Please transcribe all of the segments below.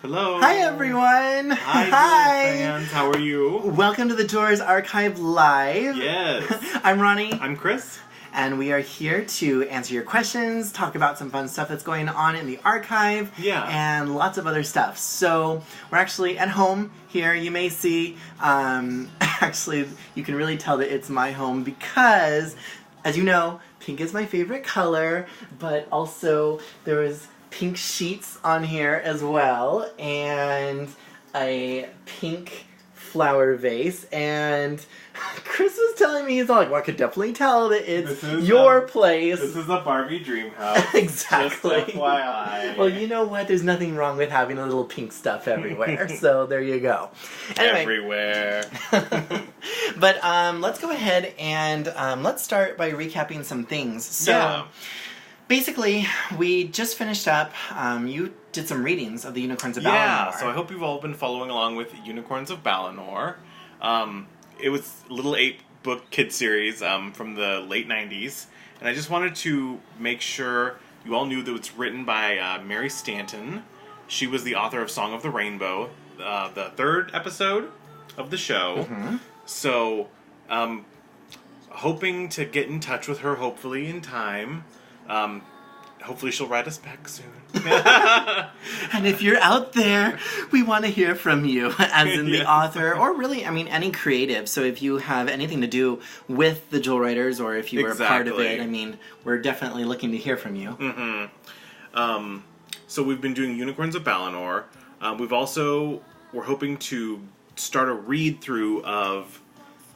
Hello. Hi, everyone. Hi, fans. How are you? Welcome to the Doors Archive Live. Yes. I'm Ronnie. I'm Chris. And we are here to answer your questions, talk about some fun stuff that's going on in the archive, and lots of other stuff. So we're actually at home here. You may see, actually, you can really tell that it's my home because, as you know, pink is my favorite color, but also there was pink sheets on here as well, and a pink flower vase, and Chris was telling me, he's all like, well, I could definitely tell that it's your place. This is a Barbie dream house. Exactly. Just FYI. Well, you know what? There's nothing wrong with having a little pink stuff everywhere, so there you go. Anyway. Everywhere. But let's go ahead and let's start by recapping some things. So, basically, we just finished up, you did some readings of the Unicorns of Balinor. Yeah, so I hope you've all been following along with Unicorns of Balinor. It was a little 8-book kid series from the late 90s, and I just wanted to make sure you all knew that it's written by Mary Stanton. She was the author of Song of the Rainbow, the 3rd episode of the show. Mm-hmm. So, hoping to get in touch with her, hopefully in time. Hopefully she'll write us back soon. And if you're out there, we want to hear from you, as in the author, or really, I mean, any creative. So if you have anything to do with the Jewel Writers, or if you were a part of it, I mean, we're definitely looking to hear from you. Mm-hmm. So we've been doing Unicorns of Balinor. We're hoping to start a read-through of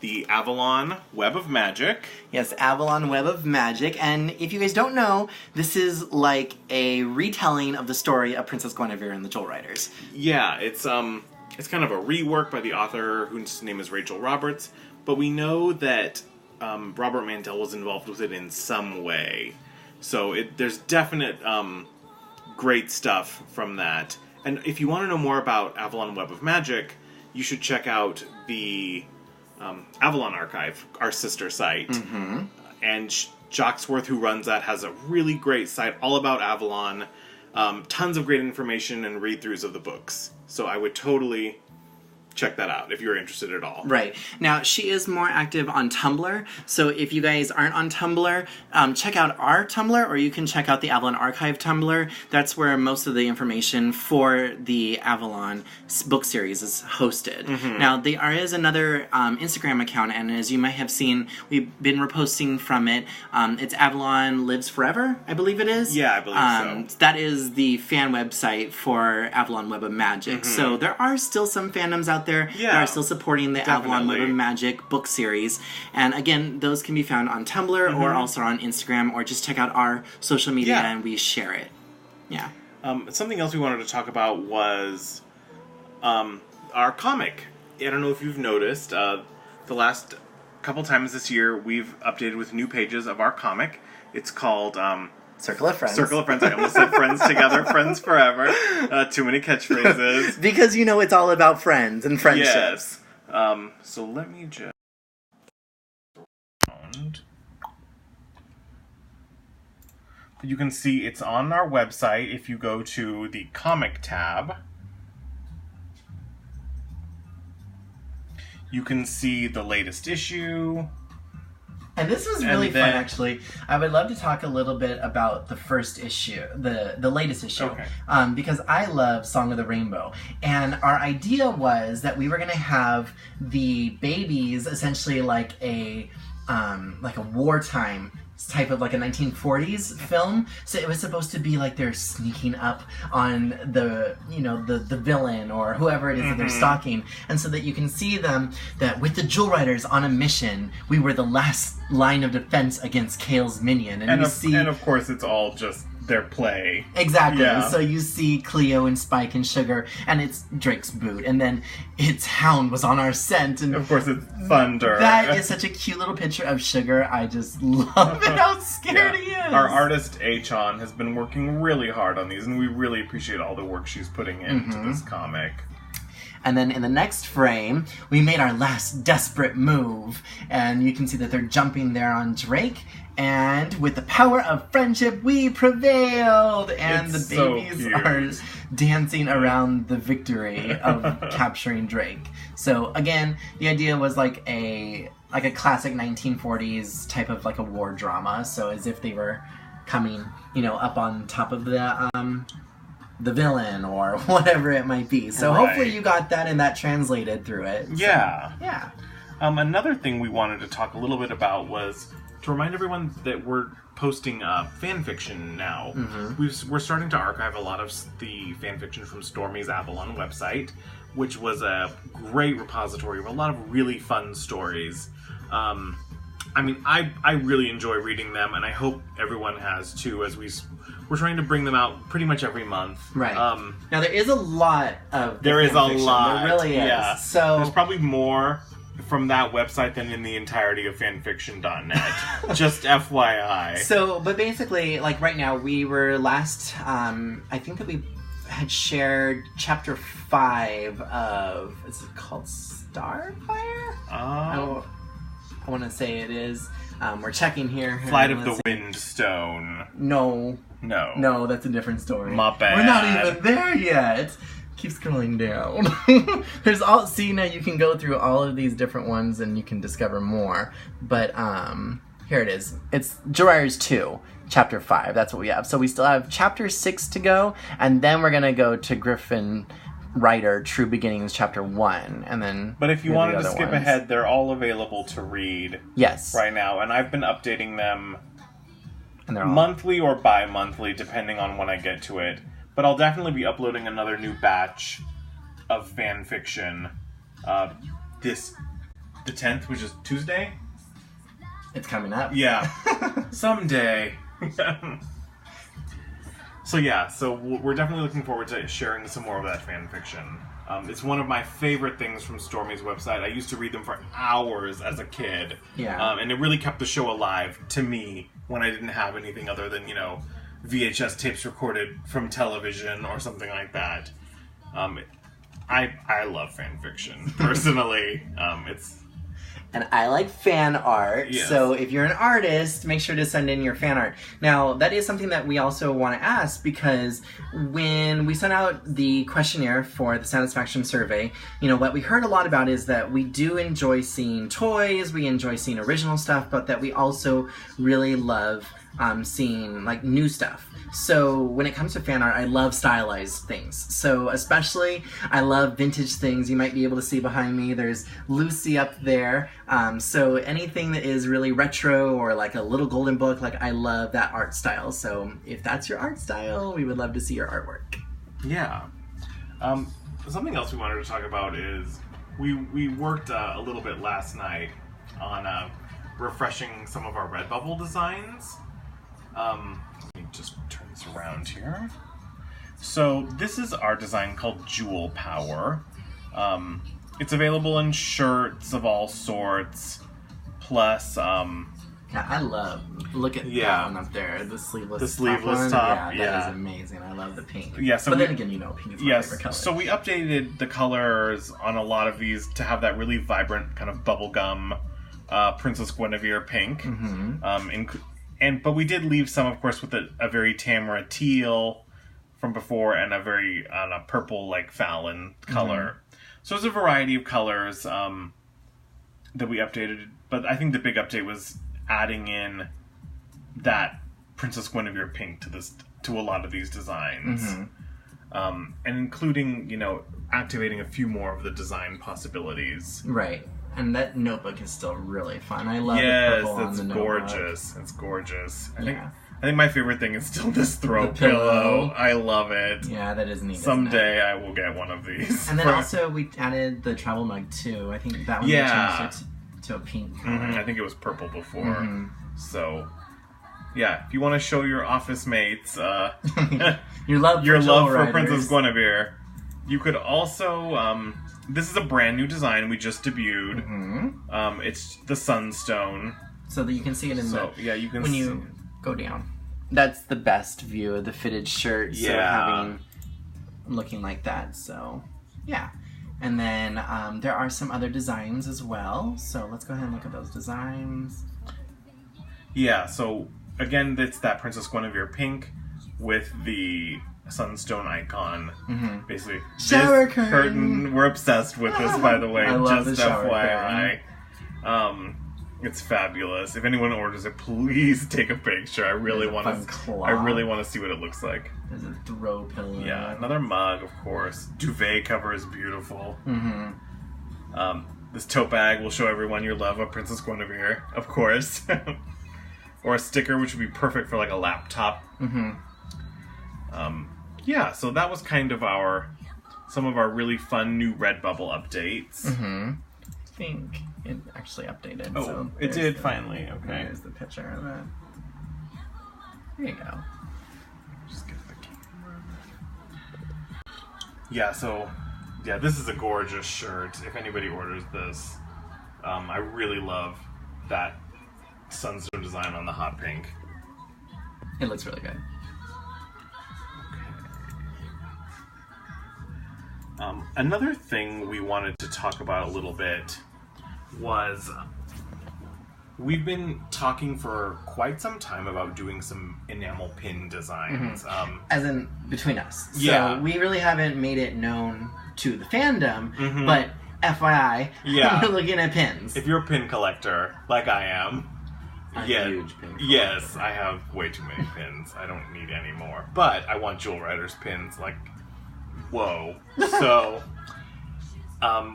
the Avalon Web of Magic. Yes, Avalon Web of Magic. And if you guys don't know, this is like a retelling of the story of Princess Gwenevere and the Jewel Riders. Yeah, it's kind of a rework by the author, whose name is Rachel Roberts. But we know that Robert Mantell was involved with it in some way. So there's definite great stuff from that. And if you want to know more about Avalon Web of Magic, you should check out the Avalon Archive, our sister site. Mm-hmm. And Jocksworth, who runs that, has a really great site all about Avalon. Tons of great information and read-throughs of the books. So I would totally check that out if you're interested at all. Right. Now, she is more active on Tumblr, so if you guys aren't on Tumblr, check out our Tumblr, or you can check out the Avalon Archive Tumblr. That's where most of the information for the Avalon book series is hosted. Mm-hmm. Now, there is another Instagram account, and as you might have seen, we've been reposting from it. It's Avalon Lives Forever, I believe it is. Yeah, I believe so. That is the fan website for Avalon Web of Magic. Mm-hmm. So there are still some fandoms out there that are still supporting the Avalon Web of Magic book series. And again, those can be found on Tumblr or also on Instagram, or just check out our social media and we share it. Yeah. Something else we wanted to talk about was our comic. I don't know if you've noticed, the last couple times this year we've updated with new pages of our comic. It's called Circle of Friends. Circle of Friends. I almost said Friends Together, Friends Forever. Too many catchphrases. Because you know it's all about friends and friendships. Yes. So let me just... You can see it's on our website if you go to the comic tab. You can see the latest issue. And this was really fun, actually. I would love to talk a little bit about the first issue, the latest issue, because I love Song of the Rainbow. And our idea was that we were going to have the babies essentially like a wartime type of like a 1940s film. So it was supposed to be like they're sneaking up on the villain or whoever it is that they're stalking. And so that you can see them that with the Jewel Riders on a mission, we were the last line of defense against Kale's minion. And of course it's all just their play. Exactly. Yeah. So you see Cleo and Spike and Sugar, and it's Drake's boot, and then its Hound was on our scent, and of course it's Thunder. That is such a cute little picture of Sugar. I just love it, how scared he is. Our artist Achon has been working really hard on these, and we really appreciate all the work she's putting into this comic. And then in the next frame, we made our last desperate move. And you can see that they're jumping there on Drake. And with the power of friendship, we prevailed! And It's the babies so are dancing around the victory of capturing Drake. So again, the idea was like a classic 1940s type of like a war drama. So as if they were coming, up on top of the villain or whatever it might be. So hopefully you got that and that translated through it. So, yeah. Another thing we wanted to talk a little bit about was to remind everyone that we're posting fan fiction now. We're starting to archive a lot of the fan fiction from Stormy's Avalon website, which was a great repository of a lot of really fun stories. I really enjoy reading them, and I hope everyone has too, as we're trying to bring them out pretty much every month. Right. Now, there is a lot of There is a fiction. lot. There really is. Yeah. So there's probably more from that website than in the entirety of fanfiction.net. Just FYI. So, but basically, like right now, we were last, I think that we had shared chapter 5 of, is it called Starfire? I want to say it is. We're checking here. Flight of the Windstone. No, that's a different story. My bad. We're not even there yet. Keep scrolling down. There's now you can go through all of these different ones and you can discover more. But here it is. It's Gerard's 2, chapter 5. That's what we have. So we still have chapter 6 to go, and then we're gonna go to Griffin Rider, True Beginnings, chapter 1, and then. But if you wanted to skip ahead, they're all available to read. Yes. Right now, and I've been updating them and they're monthly or bi-monthly, depending on when I get to it. But I'll definitely be uploading another new batch of fan fiction the 10th, which is Tuesday. It's coming up. Yeah, someday. So we're definitely looking forward to sharing some more of that fan fiction. It's one of my favorite things from Stormy's website. I used to read them for hours as a kid. Yeah. And it really kept the show alive to me when I didn't have anything other than, VHS tapes recorded from television or something like that. I love fan fiction, personally. And I like fan art, yes. So if you're an artist, make sure to send in your fan art. Now, that is something that we also want to ask, because when we sent out the questionnaire for the satisfaction survey, what we heard a lot about is that we do enjoy seeing toys, we enjoy seeing original stuff, but that we also really love seeing new stuff. So when it comes to fan art, I love stylized things. So especially, I love vintage things. You might be able to see behind me, there's Lucy up there. So anything that is really retro or like a little golden book, I love that art style. So if that's your art style, we would love to see your artwork. Yeah. Something else we wanted to talk about is we worked a little bit last night on refreshing some of our Redbubble designs. Let me just turn this around here. So this is our design called Jewel Power. It's available in shirts of all sorts, plus Yeah, I look at that one up there, the sleeveless top. Yeah, that is amazing. I love the pink. Yeah, so then again, pink is my favorite color. So we updated the colors on a lot of these to have that really vibrant kind of bubblegum Princess Gwenevere pink. Mm-hmm. But we did leave some, of course, with a very Tamara teal from before and a very purple like Fallon color. Mm-hmm. So there's a variety of colors that we updated. But I think the big update was adding in that Princess Gwenevere pink to a lot of these designs. Mm-hmm. And including, activating a few more of the design possibilities. Right. And that notebook is still really fun. I love the purple on the notebook. Gorgeous. It's gorgeous. I think my favorite thing is still this throw the pillow. I love it. Yeah, that is neat. Someday I will get one of these. And then also we added the travel mug too. I think that one changed it to a pink color. Mm-hmm. I think it was purple before. Mm-hmm. So, yeah, if you want to show your office mates your love for Princess Gwenevere, you could also. This is a brand new design we just debuted. Mm-hmm. It's the Sunstone. So that you can see it you can when you go down. That's the best view of the fitted shirt. Yeah. So looking like that. So, yeah. And then there are some other designs as well. So let's go ahead and look at those designs. Yeah, so again, it's that Princess Gwenevere pink with the sunstone icon. Mm-hmm. Basically, shower this curtain. We're obsessed with this, by the way. I love just the shower FYI. It's fabulous. If anyone orders it, please take a picture. I really want to see what it looks like. There's a throw pillow. Yeah, another mug, of course. Duvet cover is beautiful. Mm-hmm. This tote bag will show everyone your love of Princess Gwenevere, of course. Or a sticker, which would be perfect for like a laptop. Mm-hmm. Yeah, so that was kind of some of our really fun new Redbubble updates. Mm-hmm. I think it actually updated. Oh, so it did finally. Okay. There's the picture of it. There you go. Just get the camera. Yeah, so this is a gorgeous shirt. If anybody orders this, I really love that sunstone design on the hot pink. It looks really good. Another thing we wanted to talk about a little bit was we've been talking for quite some time about doing some enamel pin designs. Mm-hmm. As in between us. Yeah. So we really haven't made it known to the fandom, mm-hmm. but FYI, we're looking at pins. If you're a pin collector, like I am, huge pin collector. Yes, I have way too many pins. I don't need any more. But I want Jewel Riders pins, like, whoa. So,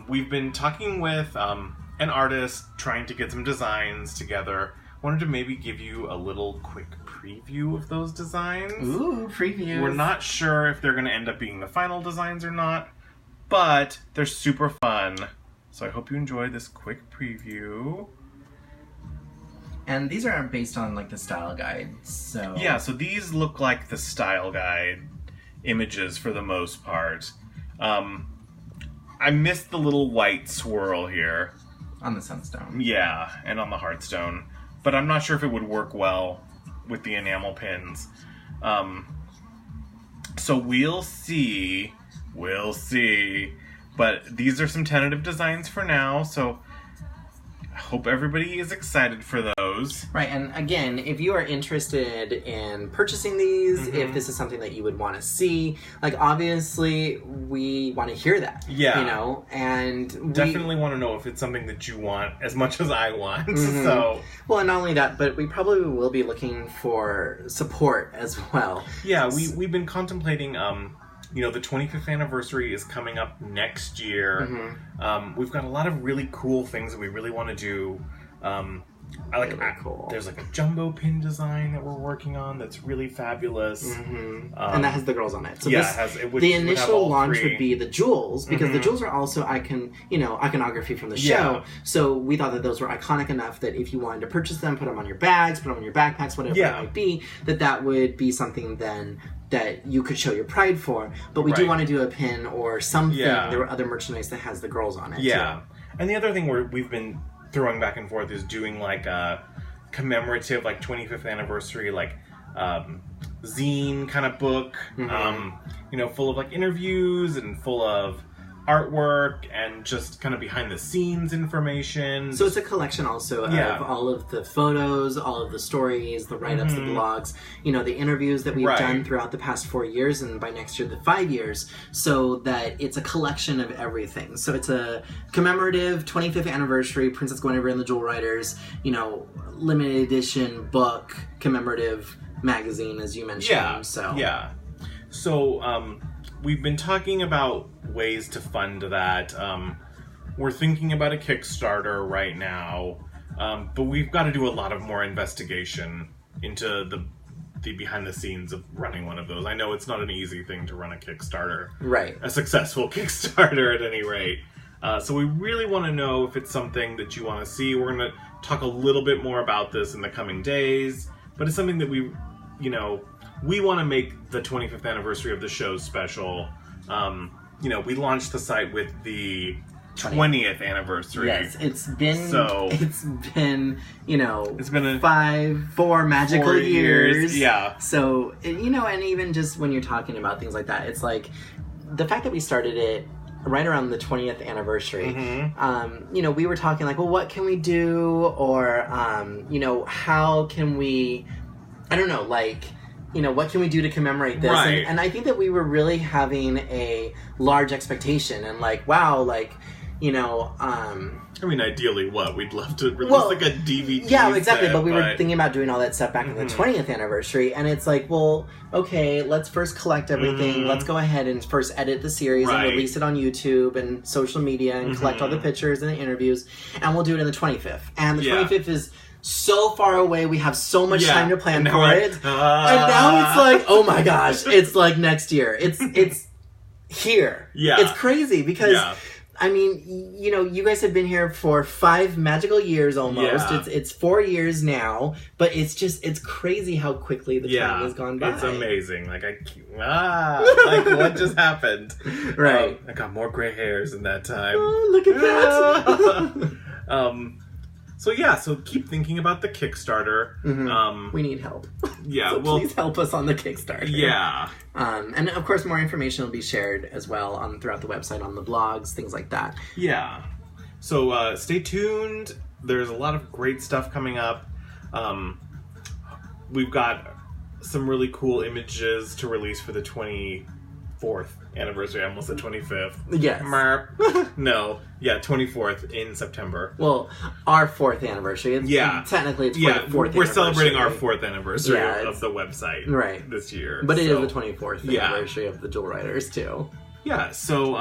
we've been talking with an artist, trying to get some designs together. Wanted to maybe give you a little quick preview of those designs. Ooh, previews. We're not sure if they're going to end up being the final designs or not, but they're super fun. So I hope you enjoy this quick preview. And these are based on like the style guide, so... Yeah, so these look like the style guide images for the most part. I missed the little white swirl here. On the sunstone. Yeah, and on the heartstone. But I'm not sure if it would work well with the enamel pins. So we'll see. We'll see. But these are some tentative designs for now, so I hope everybody is excited for those. Right, and again, if you are interested in purchasing these, mm-hmm. if this is something that you would want to see, like, obviously, we want to hear that. Yeah. You know, and definitely want to know if it's something that you want as much as I want, mm-hmm. so... Well, and not only that, but we probably will be looking for support as well. Yeah, we've been contemplating... the 25th anniversary is coming up next year. Mm-hmm. We've got a lot of really cool things that we really want to do. Really cool. There's like a jumbo pin design that we're working on that's really fabulous. Mm-hmm. And that has the girls on it. So the initial launch would be the jewels, because mm-hmm. the jewels are also iconography from the show. Yeah. So we thought that those were iconic enough that if you wanted to purchase them, put them on your bags, put them on your backpacks, whatever it might be, that would be something then that you could show your pride for. But we do want to do a pin or something. Yeah. There were other merchandise that has the girls on it. Yeah. Too. And the other thing we've been throwing back and forth is doing like a commemorative, like 25th anniversary, like zine kind of book, mm-hmm. Full of like interviews and full of artwork and just kind of behind the scenes information. So it's a collection also of all of the photos, all of the stories, the write-ups, mm-hmm. the blogs, the interviews that we've done throughout the past 4 years, and by next year the 5 years, so that it's a collection of everything. So it's a commemorative 25th anniversary Princess Gwenevere and the Jewel Riders, limited edition book, commemorative magazine, as you mentioned. So we've been talking about ways to fund that. We're thinking about a Kickstarter right now, but we've got to do a lot of more investigation into the behind the scenes of running one of those. I know it's not an easy thing to run a Kickstarter. Right. A successful Kickstarter at any rate. So we really want to know if it's something that you want to see. We're going to talk a little bit more about this in the coming days, but it's something that we want to make the 25th anniversary of the show special. We launched the site with the 20th anniversary. Yes, it's been 4 magical 4 years. Yeah. So, and even just when you're talking about things like that, it's like the fact that we started it right around the 20th anniversary, you know, we were talking like, well, what can we do? Or, you know, how can we, I don't know, like, you know, what can we do to commemorate this? Right. And I think that we were really having a large expectation and like, wow, like, you know, I mean, ideally, we'd love to release like a DVD. Yeah, exactly. But we were thinking about doing all that stuff back in the 20th anniversary, and it's like, well, okay, let's first collect everything. Let's go ahead and first edit the series and release it on YouTube and social media and collect all the pictures and the interviews, and we'll do it in the 25th. And the 25th is so far away. We have so much time to plan for it, and now it's like, oh my gosh, it's like next year. It's here. Yeah, it's crazy because. Yeah. I mean, you know, you guys have been here for 5 magical years almost. Yeah. It's 4 years now, but it's crazy how quickly the time has gone by. It's amazing. Like, like, what just happened? Right. I got more gray hairs in that time. Oh, look at that. So keep thinking about the Kickstarter. We need help. Yeah, so please help us on the Kickstarter. Yeah. And of course, more information will be shared as well throughout the website, on the blogs, things like that. Yeah. So stay tuned. There's a lot of great stuff coming up. We've got some really cool images to release for the 24th anniversary. I almost said 25th. Yes. No. Yeah, 24th in September. Well, our 4th anniversary. Technically it's 4th we're celebrating our 4th anniversary of the website this year. But it is the 24th anniversary of the Jewel Riders, too. Yeah, so,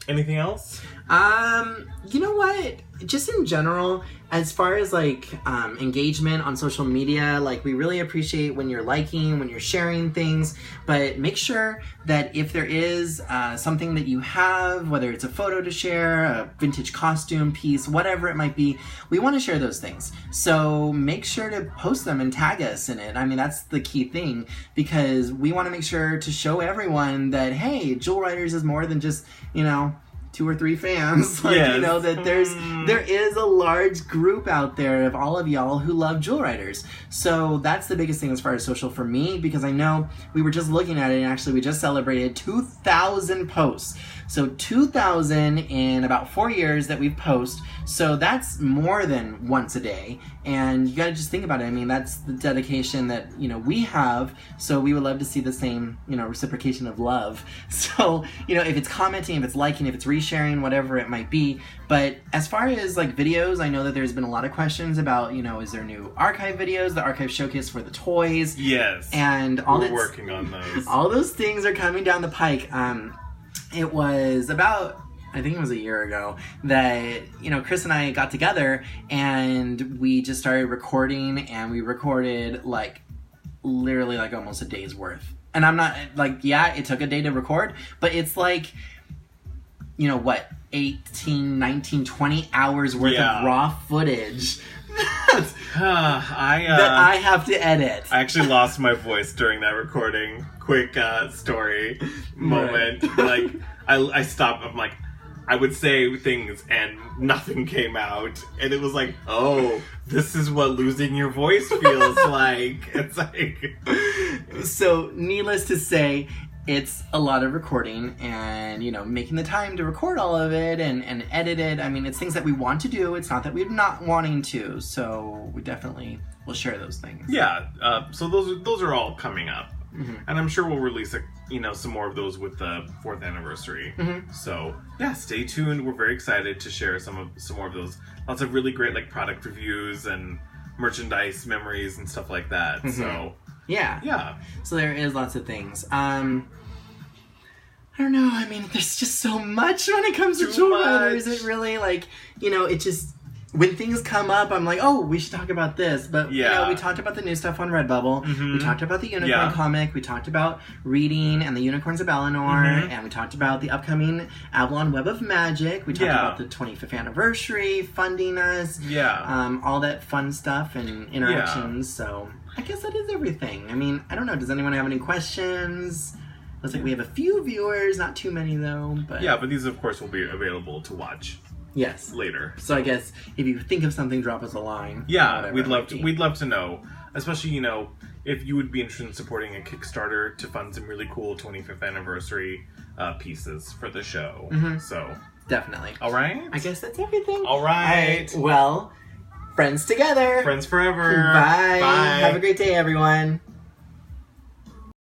anything else? You know what? Just in general, as far as like engagement on social media, like we really appreciate when you're liking, when you're sharing things, but make sure that if there is something that you have, whether it's a photo to share, a vintage costume piece, whatever it might be, we want to share those things. So make sure to post them and tag us in it. I mean, that's the key thing, because we want to make sure to show everyone that, hey, Jewel Riders is more than just, you know, 2 or 3 fans. Like, you know, that there is a large group out there of all of y'all who love Jewel Riders. So that's the biggest thing as far as social for me, because I know we were just looking at it, and actually we just celebrated 2,000 posts. So 2,000 in about 4 years that we've posted. So that's more than once a day. And you got to just think about it. I mean, that's the dedication that, you know, we have. So we would love to see the same, you know, reciprocation of love. So, you know, if it's commenting, if it's liking, if it's resharing, whatever it might be. But as far as like videos, I know that there's been a lot of questions about, you know, is there new archive videos, the archive showcase for the toys? Yes. And we're working on those. All those things are coming down the pike. It was about, I think it was a year ago, that, you know, Chris and I got together and we just started recording, and we recorded like literally like almost a day's worth. And I'm not like, yeah, it took a day to record, but it's like, you know what, 18, 19, 20 hours worth of raw footage that I have to edit. I actually lost my voice during that recording. Quick story moment. Like, I stopped. I'm like, I would say things and nothing came out. And it was like, oh, this is what losing your voice feels like. It's like... So, needless to say, it's a lot of recording and, you know, making the time to record all of it and edit it. I mean, it's things that we want to do. It's not that we're not wanting to. So we definitely will share those things. Yeah. So those are all coming up. Mm-hmm. And I'm sure we'll release, some more of those with the 4th anniversary. Mm-hmm. So, yeah, stay tuned. We're very excited to share some more of those. Lots of really great, like, product reviews and merchandise memories and stuff like that. Mm-hmm. So... Yeah. So there is lots of things. I don't know. I mean, there's just so much when it comes to Jewel Riders. It really, like, you know, it just... When things come up, I'm like, oh, we should talk about this. But, you know, we talked about the new stuff on Redbubble. Mm-hmm. We talked about the Unicorn comic. We talked about reading and the Unicorns of Balinor. Mm-hmm. And we talked about the upcoming Avalon Web of Magic. We talked about the 25th anniversary, funding us. Yeah. All that fun stuff and interactions. So... I guess that is everything. I mean, I don't know. Does anyone have any questions? Looks like we have a few viewers, not too many though. But yeah, but these of course will be available to watch. Yes. Later. So I guess if you think of something, drop us a line. Yeah, we'd love to know. Especially, you know, if you would be interested in supporting a Kickstarter to fund some really cool 25th anniversary pieces for the show. So definitely. All right. I guess that's everything. All right. Well, friends together. Friends forever. Bye. Bye. Have a great day, everyone.